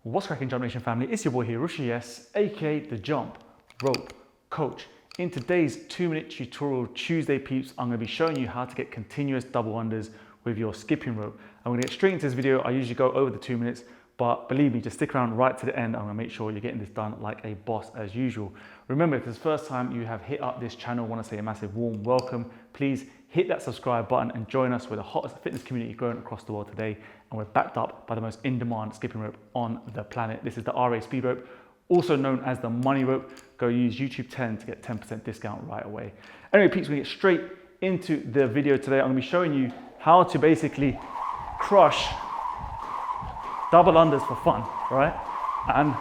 What's cracking, Jump Nation family? It's your boy here, Rushy S, aka the Jump Rope Coach. In today's 2-minute tutorial Tuesday peeps, I'm going to be showing you how to get continuous double unders with your skipping rope. I'm going to get straight into this video. I usually go over the 2 minutes, but believe me, just stick around right to the end. I'm going to make sure you're getting this done like a boss as usual. Remember, if it's the first time you have hit up this channel, I want to say a massive warm welcome. Please hit that subscribe button and join us with the hottest fitness community growing across the world today. And we're backed up by the most in-demand skipping rope on the planet. This is the RA Speed Rope, also known as the Money Rope. Go use YouTube 10 to get 10% discount right away. Anyway, peeps, we get straight into the video today. I'm going to be showing you how to basically crush double unders for fun, right? And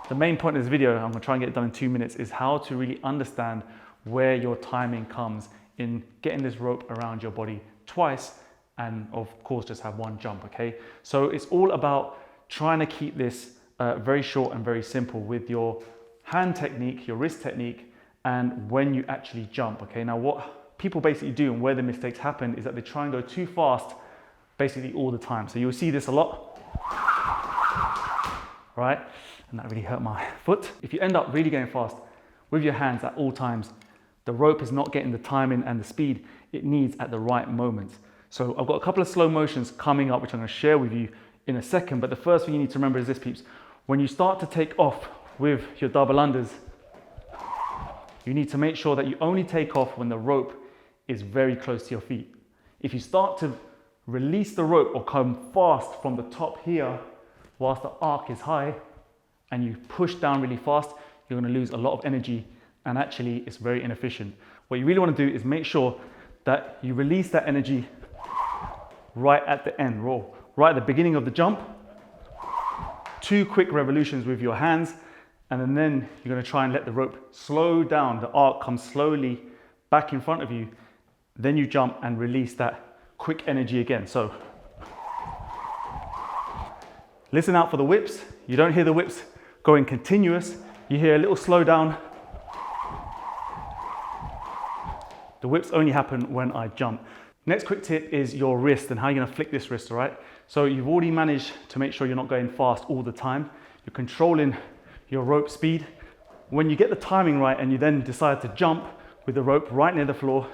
the main point of this video, I'm going to try and get it done in 2 minutes, is how to really understand where your timing comes in getting this rope around your body twice, and of course just have one jump. Okay, so it's all about trying to keep this very short and very simple with your hand technique, your wrist technique, and when you actually jump. Okay, now what people basically do and where the mistakes happen is that they try and go too fast basically all the time. So you'll see this a lot, right? And that really hurt my foot. If you end up really going fast with your hands at all times, the rope is not getting the timing and the speed it needs at the right moments. So I've got a couple of slow motions coming up, which I'm going to share with you in a second. But the first thing you need to remember is this, peeps. When you start to take off with your double unders, you need to make sure that you only take off when the rope is very close to your feet. If you start to release the rope or come fast from the top here, whilst the arc is high, and you push down really fast, you're going to lose a lot of energy, and actually it's very inefficient. What you really want to do is make sure that you release that energy right at the end, right at the beginning of the jump. 2 quick revolutions with your hands, and then you're going to try and let the rope slow down. The arc comes slowly back in front of you. Then you jump and release that quick energy again. So listen out for the whips. You don't hear the whips going continuous. You hear a little slow down. The whips only happen when I jump. Next quick tip is your wrist and how you're going to flick this wrist, all right? So you've already managed to make sure you're not going fast all the time. You're controlling your rope speed. When you get the timing right and you then decide to jump with the rope right near the floor,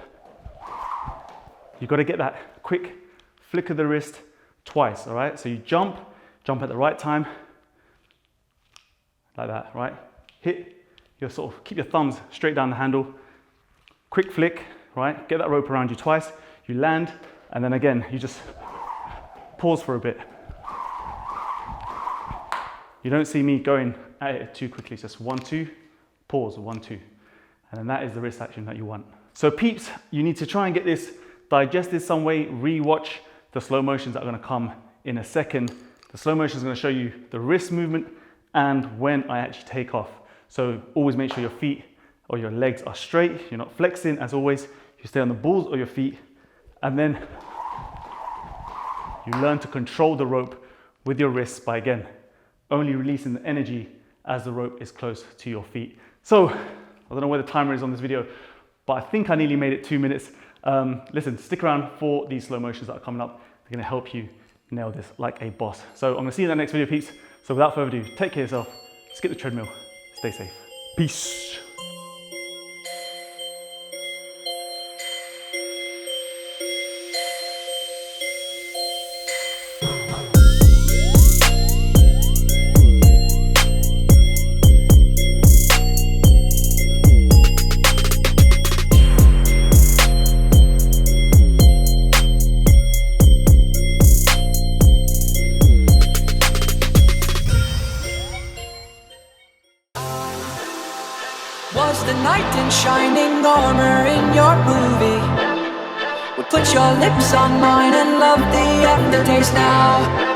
you've got to get that quick flick of the wrist twice, all right? So you jump at the right time, like that, right? Hit your keep your thumbs straight down the handle, quick flick, right? Get that rope around you twice, you land, and then again, you just pause for a bit. You don't see me going at it too quickly. It's just 1, 2, pause, 1, 2. And then that is the wrist action that you want. So peeps, you need to try and get this digested some way. Re-watch the slow motions that are going to come in a second. The slow motion is going to show you the wrist movement and when I actually take off. So always make sure your feet or your legs are straight. You're not flexing as always. You stay on the balls of your feet, and then you learn to control the rope with your wrists by, again, only releasing the energy as the rope is close to your feet. So I don't know where the timer is on this video, but I think I nearly made it 2 minutes. Listen, stick around for these slow motions that are coming up. They're going to help you nail this like a boss. So I'm going to see you in the next video, peeps. So without further ado, take care of yourself, skip the treadmill, stay safe. Peace. Was the knight in shining armor in your movie? Would put your lips on mine and love the aftertaste now.